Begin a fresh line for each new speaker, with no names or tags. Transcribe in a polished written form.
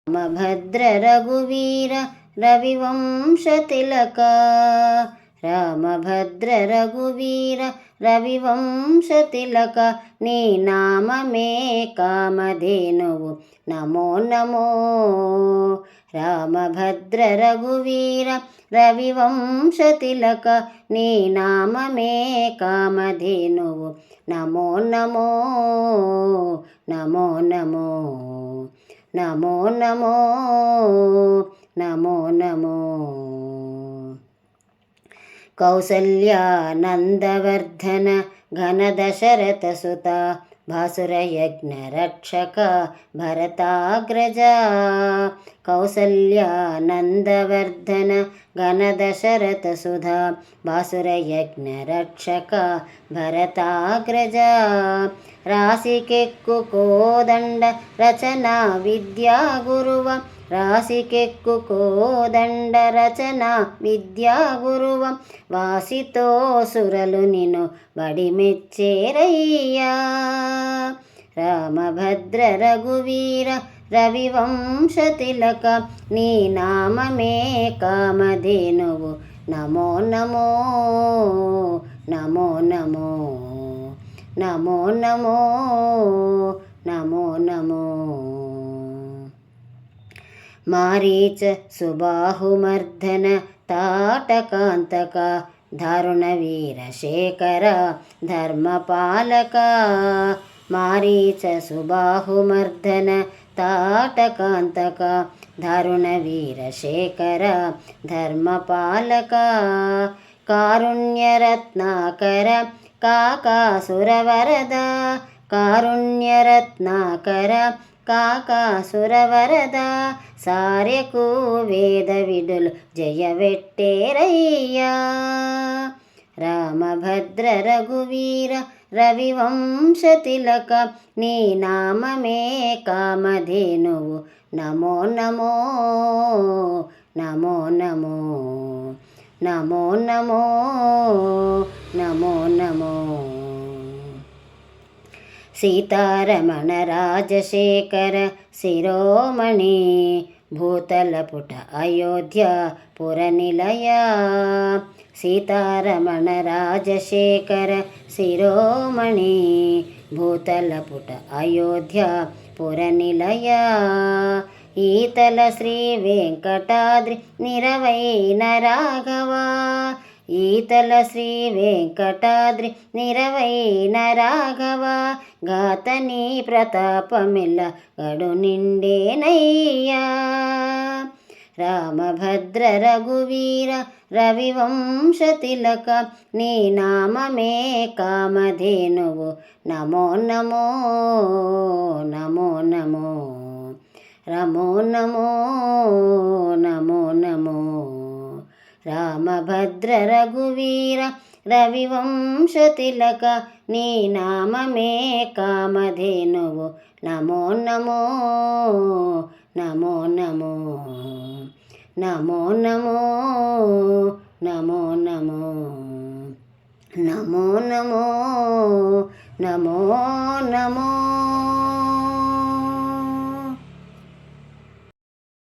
రామభద్ర రఘువీర రవివంశతిలక రామభద్ర రఘువీర రవివంశతిలక నీ నామమే కామధేనువు నమో నమో రామభద్ర రఘువీర రవివంశతిలక నీ నామమే కామధేనువు నమో నమో నమో నమో నమో నమో నమో నమో కౌసల్యానందవర్ధన ఘన దశరథ సుత భాసురయజ్ఞ రక్షక భరతాగ్రజ కౌసల్యానందవర్ధన ఘన దశరథ సుధా భాసురయజ్ఞ రక్షక భరతాగ్రజ రాశికెక్కు కోదండ రచనా విద్యా గురువ రాశికెక్కు కోదండ రచన విద్యా గురువ వాసితో సురలు నిన్ను బడిమెచ్చేరయ్యా రామభద్ర రఘువీర రవివంశతిలక నీ నామమే కామధేనువు నమో నమో నమో నమో నమో నమో నమో నమో మారీచ సుబాహుమర్ధన తాటకాంతక దారుణవీరశేఖర ధర్మపాలక మారీచ సుబాహుమర్ధన తాటకాంతక దారుణవీరశేఖర ధర్మపాలక కారుణ్యరత్నాకర కాకాసురవరద కారుణ్యరత్నాకర కాకాసురవరద సార్యకు వేద విడులు జయవెట్టేరయ్యా రామభద్ర రఘువీర రవివంశతిలక నీ నామమే కామధేనువు నమో నమో నమో నమో నమో నమో నమో నమో సీతారమణ రాజశేఖర శిరోమణి భూతలపుట అయోధ్య పురనిలయ సీతారమణ రాజశేఖర శిరోమణి భూతలపుట అయోధ్య పురనిలయ ఈతల శ్రీ వెంకటాద్రి నిరవైన రాఘవ ఈతల శ్రీ వెంకటాద్రి నిరవైన రాఘవ గాతని ప్రతాపమిల్ల గడు నిండేనయ్యా రామభద్ర రఘువీర రవివంశతిలక నీ నామమే కామధేనువు నమో నమో నమో నమో నమో నమో నమో నమో రామభద్ర రఘువీర రవివంశతిలక నీ నామమే కామధేనువు నమో నమో నమో నమో నమో నమో నమో నమో నమో నమో నమో నమో